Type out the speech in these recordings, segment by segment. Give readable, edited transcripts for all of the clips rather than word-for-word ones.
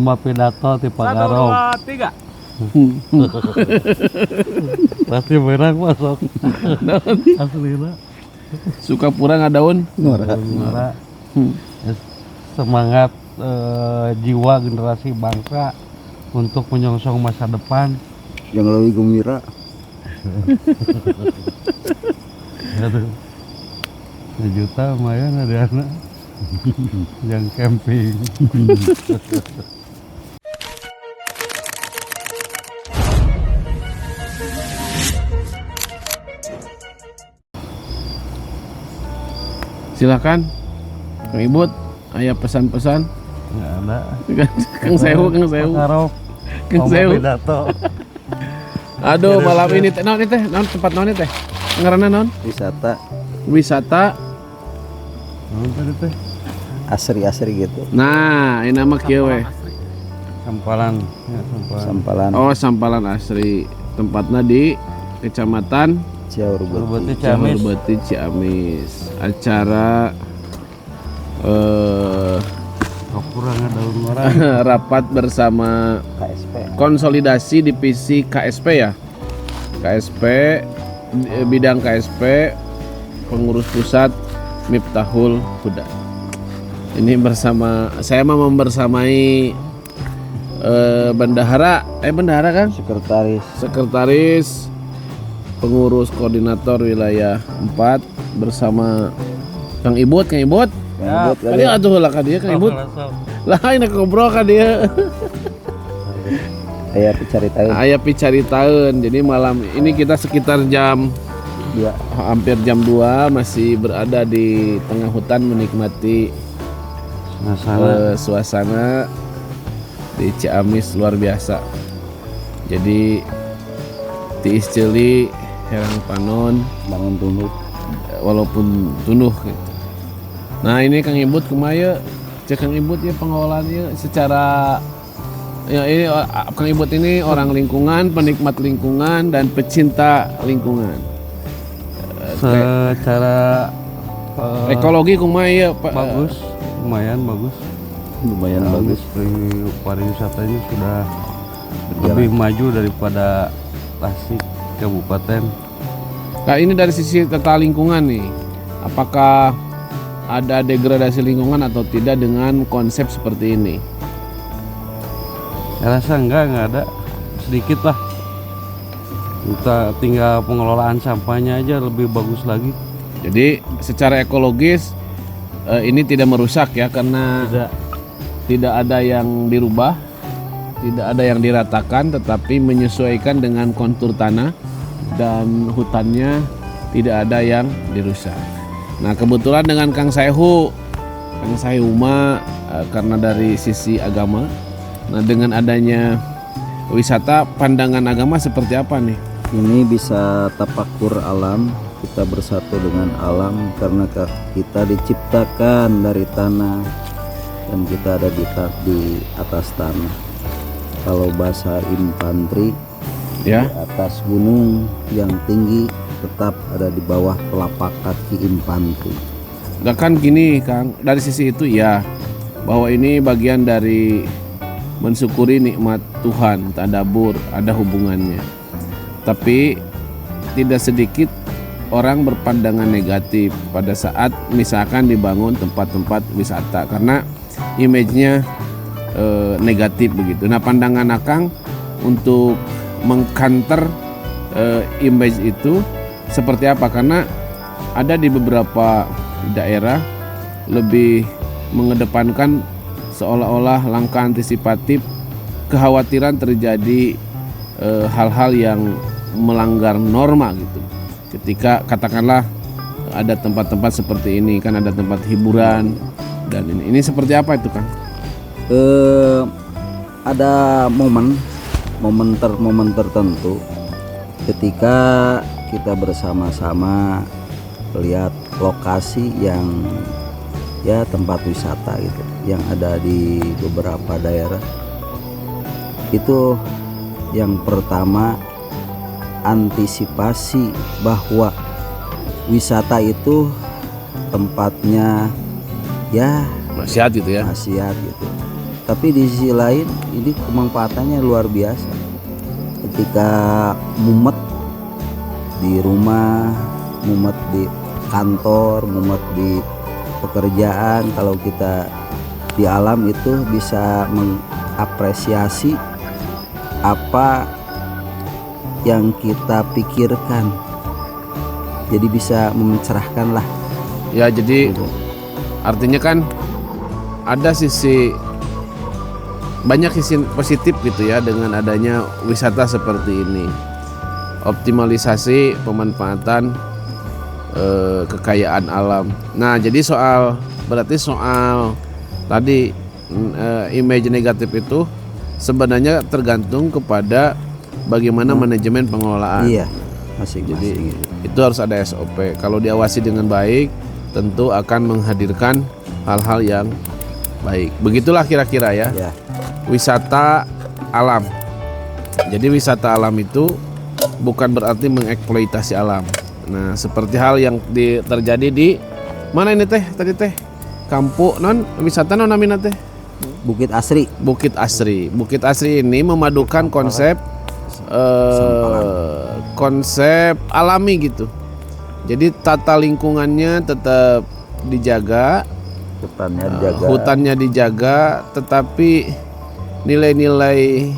sama pidato di Pangarong. 1, 2, 3. Pasti menang masuk. Aslina. Suka pura ngadaun. Ngora. Semangat jiwa generasi bangsa untuk menyongsong masa depan. Yang lebih gembira. Aduh. 1 juta lumayan ada anak yang camping. Silakan Kang Ibut, aya pesan-pesan. Nggak ada. Kang Sewu. Pangarong. Kang Sewu. Pidato. Aduh, malam ini teh naon teh? Naon tempat naon teh? Ngaranna naon? Wisata. Naon tadi teh? Asri gitu. Nah, ini nama kieu we. Sampalan. Ya, sampalan. Sampalan Oh, Sampalan Asri. Tempatnya di Kecamatan Berbeti Ciamis. Berbeti Ciamis. Acara Kurang ada orang. rapat bersama KSP. konsolidasi divisi KSP ya. KSP bidang KSP pengurus pusat Miftahul Huda. Ini bersama saya membersamai bendahara kan? Sekretaris pengurus koordinator wilayah 4 bersama Kang Ibut. Ya, Kali atuh lah ka dieu Kang Ibut. Lah ini ngobrol ka dieu. Aya picaritaeun. Jadi malam ini kita sekitar hampir jam 2 masih berada di tengah hutan menikmati suasana di Ciamis luar biasa. Jadi tiis ceuli herang panon Bangun tunduk. walaupun tunduh gitu. Nah ini Kang Ibut kemaya cek Kang Ibut ya pengolahannya secara ya ini Kang Ibut ini orang lingkungan, penikmat lingkungan dan pecinta lingkungan. Secara Ekologi kumaya Pak. bagus, lumayan bagus. Pariwisata ini sudah lebih maju daripada Tasik Kabupaten. Nah ini dari sisi tata lingkungan nih, apakah ada degradasi lingkungan atau tidak dengan konsep seperti ini? Saya rasa enggak ada, sedikit lah. Kita tinggal pengelolaan sampahnya aja lebih bagus lagi. Jadi secara ekologis ini tidak merusak ya, karena tidak ada yang dirubah, tidak ada yang diratakan, tetapi menyesuaikan dengan kontur tanah dan hutannya, tidak ada yang dirusak. Nah kebetulan dengan Kang Sayuma karena dari sisi agama, nah dengan adanya wisata, pandangan agama seperti apa nih? Ini bisa tapakur alam, kita bersatu dengan alam karena kita diciptakan dari tanah dan kita ada di atas tanah. Kalau bahasa infanteri Ya. di atas gunung yang tinggi tetap ada di bawah telapak kaki infanteri. Nah kan gini Kang, dari sisi itu ya, bahwa ini bagian dari mensyukuri nikmat Tuhan, tadabur, ada hubungannya. Tapi tidak sedikit orang berpandangan negatif pada saat misalkan dibangun tempat-tempat wisata karena image-nya negatif begitu. Nah pandangan Akang untuk mengcounter image itu seperti apa? Karena ada di beberapa daerah lebih mengedepankan seolah-olah langkah antisipatif, kekhawatiran terjadi hal-hal yang melanggar norma gitu. Ketika katakanlah ada tempat-tempat seperti ini, kan ada tempat hiburan dan ini seperti apa itu Kang? Ada momen tertentu ketika kita bersama-sama lihat lokasi yang ya tempat wisata gitu yang ada di beberapa daerah. Itu yang pertama, antisipasi bahwa wisata itu tempatnya ya Maksiat gitu ya. maksiat gitu. Tapi di sisi lain ini kemanfaatannya luar biasa. Ketika mumet di rumah, mumet di kantor, mumet di pekerjaan, kalau kita di alam itu bisa mengapresiasi apa yang kita pikirkan. Jadi bisa mencerahkan lah. Ya, jadi artinya kan ada banyak sisi positif gitu ya dengan adanya wisata seperti ini. Optimalisasi pemanfaatan kekayaan alam. Nah, jadi berarti soal tadi image negatif itu sebenarnya tergantung kepada bagaimana manajemen pengelolaan. Iya, masing-masing. Jadi itu harus ada SOP. Kalau diawasi dengan baik, tentu akan menghadirkan hal-hal yang baik. Begitulah kira-kira ya. Ya. Wisata alam. Jadi wisata alam itu bukan berarti mengeksploitasi alam. Nah, seperti hal yang terjadi di mana ini teh? Tadi teh kampung non wisata non namina teh? Bukit Asri. Bukit Asri. Bukit Asri ini memadukan konsep konsep alami gitu. Jadi tata lingkungannya tetap dijaga, hutannya dijaga, tetapi nilai-nilai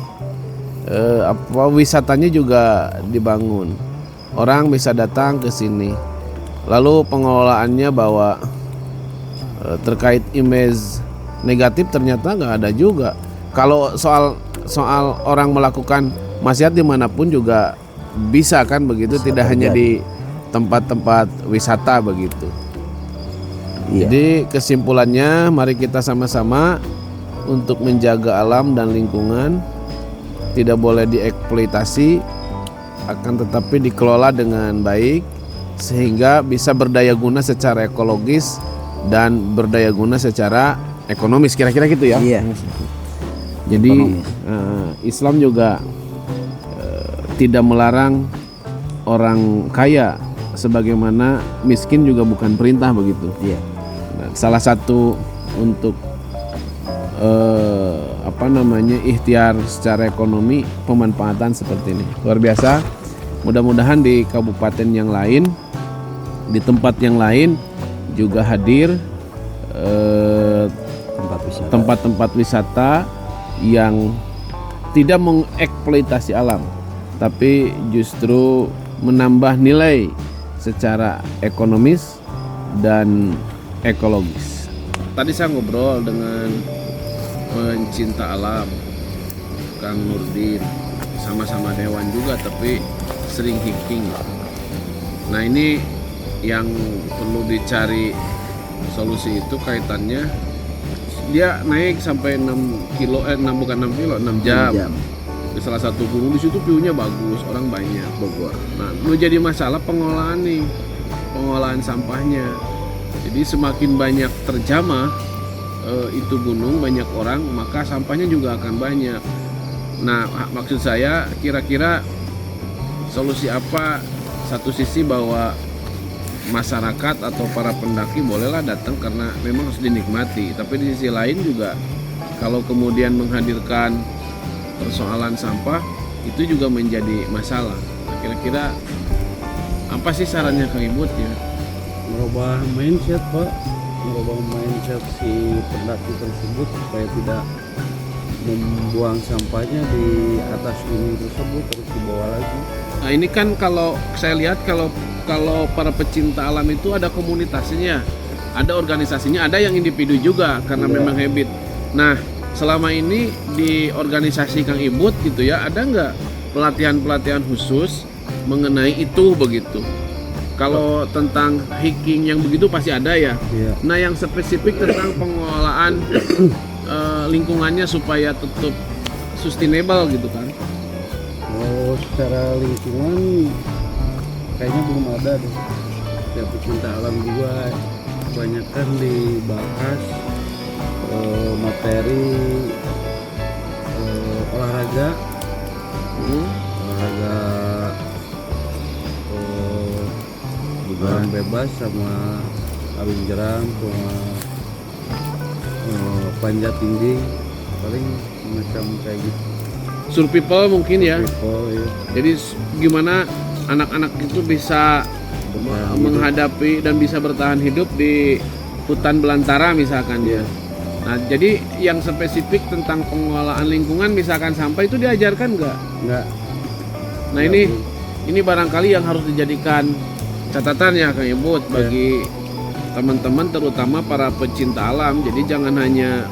wisatanya juga dibangun. Orang bisa datang ke sini. Lalu pengelolaannya bahwa terkait image negatif ternyata nggak ada juga. Kalau soal orang melakukan maksiat dimanapun juga bisa kan begitu, bisa tidak terjadi. hanya di tempat-tempat wisata begitu. Iya. Jadi kesimpulannya mari kita sama-sama untuk menjaga alam dan lingkungan, tidak boleh dieksploitasi, akan tetapi dikelola dengan baik sehingga bisa berdaya guna secara ekologis dan berdaya guna secara ekonomis, kira-kira gitu ya. Iya. Jadi Ekonomis. Islam juga tidak melarang orang kaya, sebagaimana miskin juga bukan perintah begitu. Iya. Nah, salah satu untuk ikhtiar secara ekonomi pemanfaatan seperti ini luar biasa. Mudah-mudahan di kabupaten yang lain, di tempat yang lain juga hadir tempat-tempat wisata yang tidak mengeksploitasi alam, tapi justru menambah nilai secara ekonomis dan ekologis. Tadi saya ngobrol dengan pencinta alam, Kang Nurdin, sama-sama dewan juga tapi sering hiking. Nah, ini yang perlu dicari solusi itu kaitannya dia naik sampai 6 jam. Di salah satu gunung di situ view-nya bagus, orang banyak Bogor. Nah, menjadi masalah pengolahan sampahnya. Jadi semakin banyak terjamah itu gunung, banyak orang, maka sampahnya juga akan banyak. Nah, maksud saya kira-kira solusi apa? Satu sisi bahwa masyarakat atau para pendaki bolehlah datang karena memang harus dinikmati, tapi di sisi lain juga kalau kemudian menghadirkan persoalan sampah itu juga menjadi masalah. Nah, kira-kira apa sih sarannya Kang Ibut ya? Merubah mindset, Pak, merubah mindset si pendaki tersebut supaya tidak membuang sampahnya di atas gunung tersebut, terus dibawa lagi. Nah, ini kan kalau saya lihat kalau para pecinta alam itu ada komunitasnya, ada organisasinya, ada yang individu juga karena memang habit. Nah, selama ini di organisasi Kang Ibut gitu ya, ada nggak pelatihan-pelatihan khusus mengenai itu begitu? Kalau tentang hiking yang begitu pasti ada ya. Iya. Nah, yang spesifik tentang pengelolaan lingkungannya supaya tetap sustainable gitu kan? Kalau secara lingkungan kayaknya belum ada deh. Ya, pecinta alam juga kebanyakan dibahas materi olahraga barang bebas sama arung jeram, sama panjat tinggi, paling macam kayak gitu survival mungkin ya. people ya. Jadi gimana anak-anak itu bisa Bertahan menghadapi dan bisa bertahan hidup di hutan belantara misalkan ya. Nah, jadi yang spesifik tentang pengelolaan lingkungan misalkan sampah itu diajarkan nggak? enggak Nah, ini barangkali yang harus dijadikan catatan ya Kang Ibut bagi teman-teman terutama para pecinta alam. Jadi jangan hanya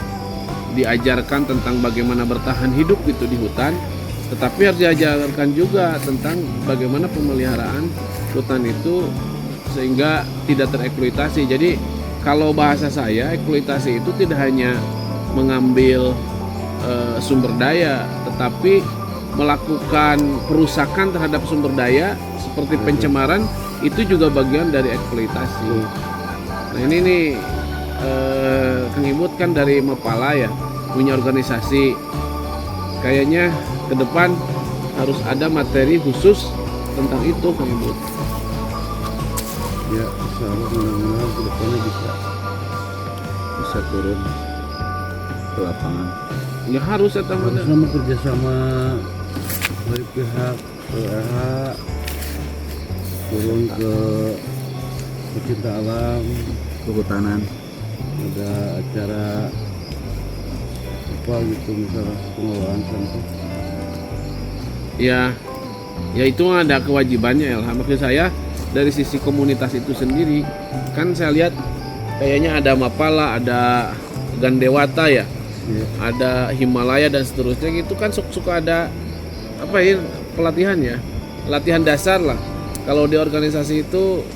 diajarkan tentang bagaimana bertahan hidup gitu di hutan, tetapi harus diajarkan juga tentang bagaimana pemeliharaan hutan itu sehingga tidak tereksploitasi. Jadi kalau bahasa saya, eksploitasi itu tidak hanya mengambil sumber daya, tetapi melakukan perusakan terhadap sumber daya seperti pencemaran itu juga bagian dari eksploitasi. Nah ini nih Kang Ibut kan dari Mapala ya, punya organisasi. Kayaknya ke depan harus ada materi khusus tentang itu Kang Ibut. ya insya Allah mudah-mudahan kedepannya bisa turun ke lapangan. Ya harus ya teman. sama kerjasama dari pihak PLH turun ke pecinta alam, Kehutanan. ada acara apa gitu misalnya pengelolaan sampah. Ya itu ada kewajibannya Elham. Maksud saya dari sisi komunitas itu sendiri kan saya lihat kayaknya ada Mapala, ada Gandewata ya, Ya, ada Himalaya dan seterusnya gitu kan suka ada apa ya pelatihan ya, latihan dasar lah. Kalau di organisasi itu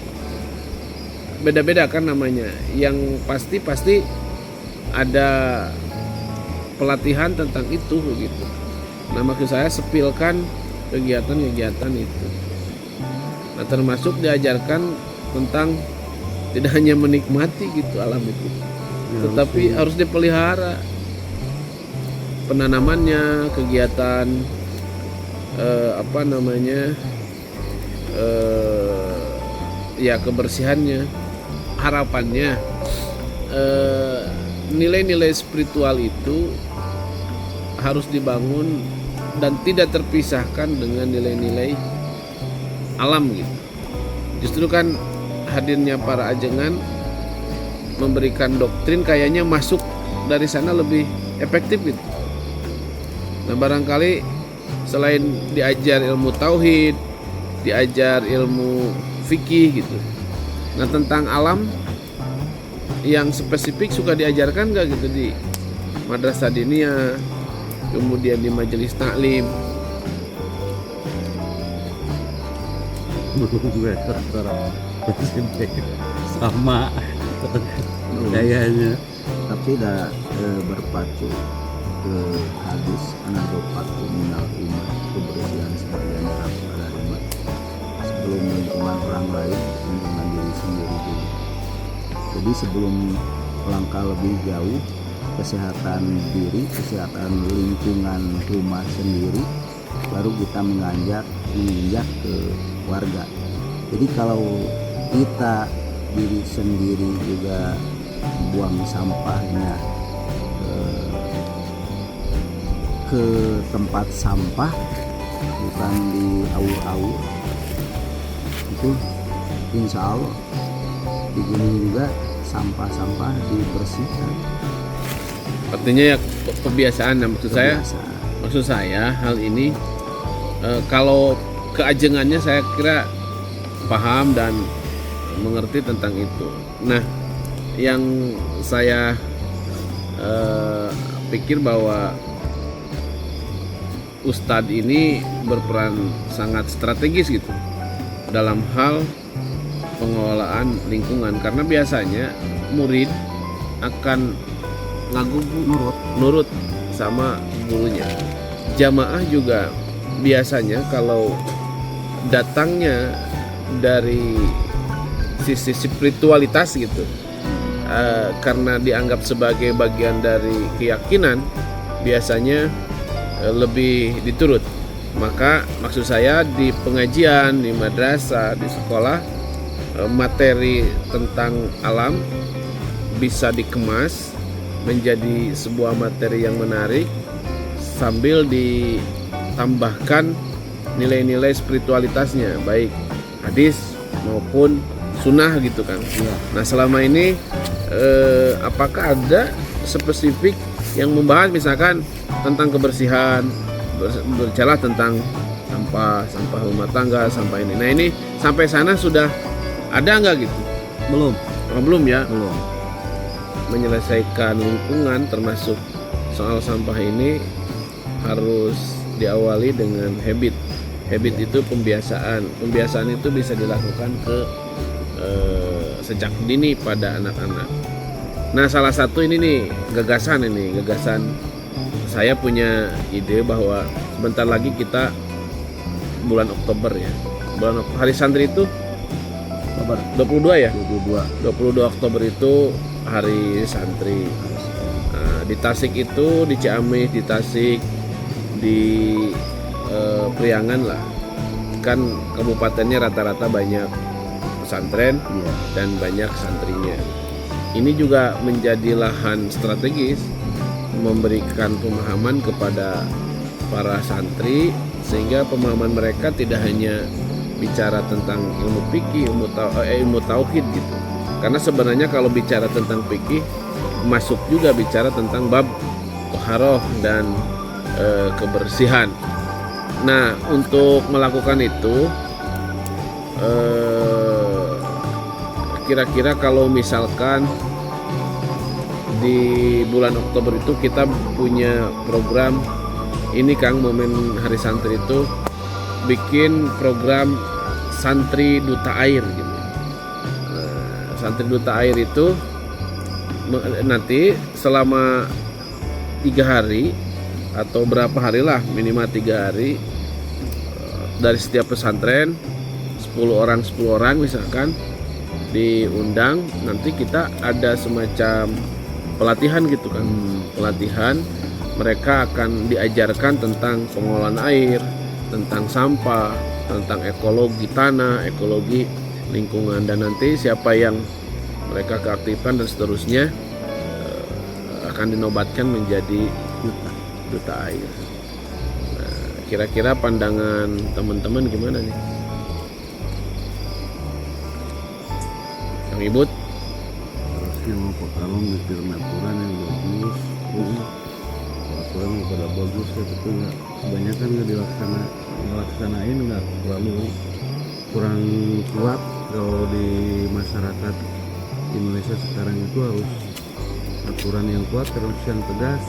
beda-beda kan namanya. Yang pasti ada pelatihan tentang itu gitu. Nah maksud saya sepilkan kegiatan-kegiatan itu. Nah termasuk diajarkan tentang tidak hanya menikmati gitu alam itu, ya, tetapi harus dipelihara penanamannya, kegiatan ya kebersihannya, harapannya nilai-nilai spiritual itu harus dibangun dan tidak terpisahkan dengan nilai-nilai alam gitu. Justru kan hadirnya para ajengan memberikan doktrin kayaknya masuk dari sana lebih efektif gitu. Nah barangkali selain diajar ilmu tauhid, diajar ilmu fikih gitu. Nah tentang alam yang spesifik suka diajarkan nggak gitu di madrasah diniyah, kemudian di majelis taklim. belum gue terserah sama kayaknya. Tapi dah berpacu ke hadis anadopatu minal iman, kebersihan sebagian dari iman. Sebelum lingkungan orang lain, lingkungan diri sendiri dulu. Jadi sebelum langkah lebih jauh, kesehatan diri, kesehatan lingkungan rumah sendiri, baru kita menginjak ke warga. Jadi kalau kita diri sendiri juga buang sampahnya ke tempat sampah, bukan di aur-aur, itu insya Allah di gunung juga sampah-sampah dibersihkan. Artinya ya kebiasaan. Nah, Kebiasaan. maksud saya hal ini kalau keajengannya saya kira paham dan mengerti tentang itu. Nah, yang saya pikir bahwa Ustadz ini berperan sangat strategis gitu dalam hal pengelolaan lingkungan, karena biasanya murid akan nurut sama gurunya. Jamaah juga biasanya kalau datangnya dari sisi spiritualitas gitu, karena dianggap sebagai bagian dari keyakinan, biasanya lebih diturut. Maka maksud saya di pengajian, di madrasah, di sekolah, materi tentang alam bisa dikemas menjadi sebuah materi yang menarik sambil ditambahkan nilai-nilai spiritualitasnya, baik hadis maupun sunnah gitu kan. Nah selama ini apakah ada spesifik yang membahas misalkan tentang kebersihan, berbicara tentang sampah rumah tangga, sampah ini. Nah ini sampai sana sudah ada nggak gitu? Belum. Oh, belum ya? Belum. Menyelesaikan lingkungan termasuk soal sampah ini harus diawali dengan habit. Habit itu pembiasaan. Pembiasaan itu bisa dilakukan sejak dini pada anak-anak. Nah salah satu ini nih gagasan saya punya ide bahwa sebentar lagi kita bulan Oktober ya. Hari santri itu Oktober 22 ya? 22. 22 Oktober itu hari santri. Nah, di Tasik itu, di Ciamis, di Tasik, di Priangan lah. Kan kabupatennya rata-rata banyak pesantren Iya. dan banyak santrinya. Ini juga menjadi lahan strategis memberikan pemahaman kepada para santri sehingga pemahaman mereka tidak hanya bicara tentang ilmu fikih, ilmu tauhid gitu. Karena sebenarnya kalau bicara tentang fikih masuk juga bicara tentang bab taharah dan kebersihan. Nah, untuk melakukan itu kira-kira kalau misalkan di bulan Oktober itu kita punya program ini Kang, momen Hari Santri itu bikin program Santri Duta Air gitu. Nah, Santri Duta Air itu nanti selama 3 hari atau berapa hari lah, minimal 3 hari dari setiap pesantren 10 orang misalkan diundang. Nanti kita ada semacam pelatihan gitu kan, pelatihan mereka akan diajarkan tentang pengolahan air, tentang sampah, tentang ekologi tanah, ekologi lingkungan, dan nanti siapa yang mereka keaktifkan dan seterusnya akan dinobatkan menjadi duta air. Nah, kira-kira pandangan teman-teman gimana nih? Kang Ibut? Harusnya mau Pekalong bikin aturan yang bagus. Aturan yang pada bagus ya, tapi nggak kebanyakan nggak dilaksanain, nggak terlalu kurang kuat. Kalau di masyarakat Indonesia sekarang itu harus aturan yang kuat, terus yang tegas.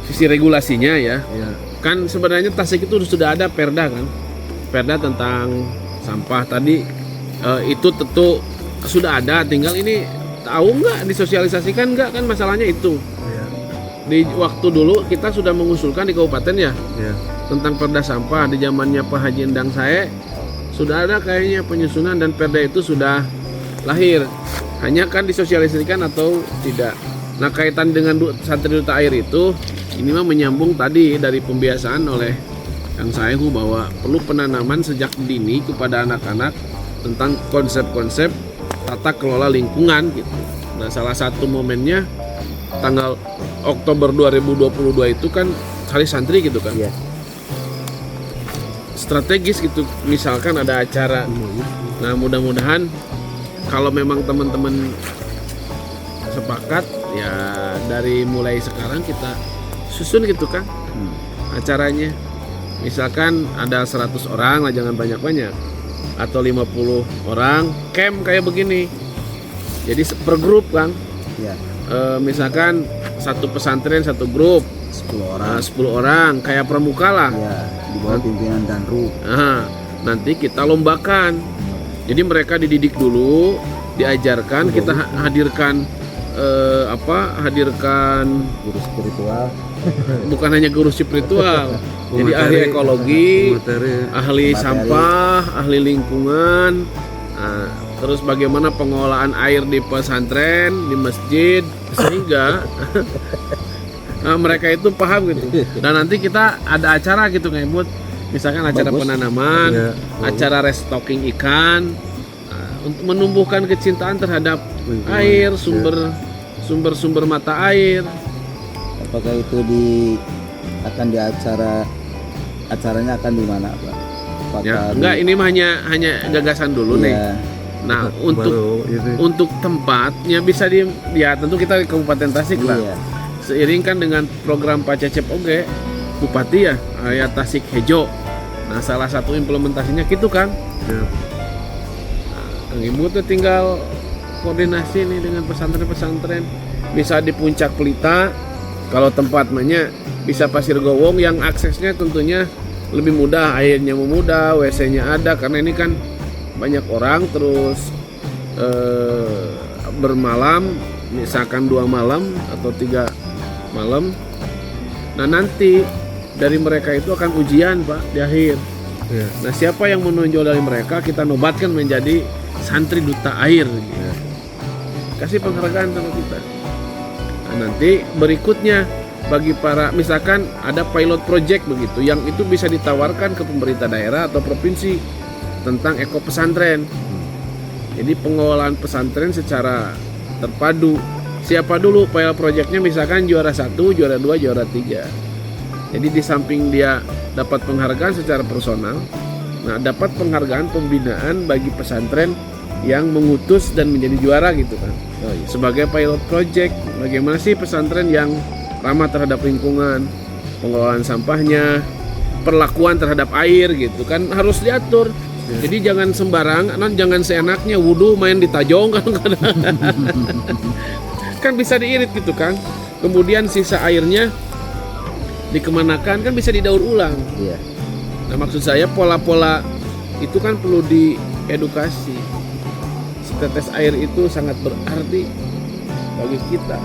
Sisi regulasinya ya. Ya, Kan sebenarnya Tasik itu sudah ada perda kan, perda tentang sampah tadi itu tentu sudah ada, tinggal ini tahu nggak, disosialisasikan nggak, kan masalahnya itu. ya, Di waktu dulu kita sudah mengusulkan di kabupaten ya ya. tentang perda sampah di zamannya Pak Haji Endang saya, sudah ada kayaknya penyusunan dan perda itu sudah lahir, hanya kan disosialisasikan atau tidak. Nah kaitan dengan Santri Duta Air itu, ini mah menyambung tadi dari pembiasaan oleh Kang Saehu bahwa perlu penanaman sejak dini kepada anak-anak tentang konsep-konsep tata kelola lingkungan gitu. Nah salah satu momennya tanggal Oktober 2022 itu kan Hari Santri gitu kan. Iya. Strategis gitu, misalkan ada acara. Nah mudah-mudahan kalau memang teman-teman sepakat ya dari mulai sekarang kita susun gitu kan acaranya. Misalkan ada 100 orang lah, jangan banyak-banyak, atau 50 orang camp kayak begini. Jadi per grup kan. Ya, Misalkan satu pesantren satu grup 10 orang. 10 orang kayak pramuka lah. Ya, di bawah pimpinan Danru. Nah, nanti kita lombakan. Jadi mereka dididik dulu, diajarkan, kita hadirkan hadirkan Guru spiritual. bukan hanya guru spiritual. Jadi ahli ekologi, ahli sampah, ahli lingkungan. Nah, terus bagaimana pengolahan air di pesantren, di masjid, sehingga mereka itu paham gitu. Dan nanti kita ada acara gitu kayak buat misalkan acara Bagus. penanaman, Ya, acara restocking ikan, untuk menumbuhkan kecintaan terhadap Lingkungan. air, sumber sumber-sumber mata air. Apakah itu akan di acaranya akan di mana, Pak? Apakah Ya, enggak, ini mah hanya gagasan dulu nih. Iya. Nah, Baru ini. untuk tempatnya bisa ya tentu kita di Kabupaten Tasik lah. Iya. Seiring kan dengan program Pak Cecep oge, Bupati ya, aya Tasik Hejo. Nah, salah satu implementasinya gitu kan. Ya. Kang Ibu tuh tinggal koordinasi nih dengan pesantren-pesantren. Bisa di Puncak Pelita, kalau tempatnya bisa Pasir Gowong yang aksesnya tentunya lebih mudah, airnya mudah, WC-nya ada, karena ini kan banyak orang terus bermalam, misalkan 2 malam atau 3 malam. Nah, nanti dari mereka itu akan ujian, Pak, di akhir. Ya. Nah, siapa yang menonjol dari mereka kita nobatkan menjadi santri duta air gitu. Kasih penghargaan sama kita. Nah, nanti berikutnya bagi para, misalkan ada pilot project begitu yang itu bisa ditawarkan ke pemerintah daerah atau provinsi tentang eko pesantren. Jadi pengelolaan pesantren secara terpadu. Siapa dulu pilot projectnya, misalkan juara 1, juara 2, juara 3. Jadi di samping dia dapat penghargaan secara personal, nah dapat penghargaan pembinaan bagi pesantren yang mengutus dan menjadi juara gitu kan. Sebagai pilot project, bagaimana sih pesantren yang ramah terhadap lingkungan, pengelolaan sampahnya, perlakuan terhadap air gitu kan harus diatur. Jadi jangan sembarang, jangan seenaknya wudhu main di tajong kan. Kan bisa diirit gitu kan. Kemudian sisa airnya dikemanakan kan bisa didaur ulang. Iya. Nah, maksud saya pola-pola itu kan perlu diedukasi. Setetes air itu sangat berarti bagi kita.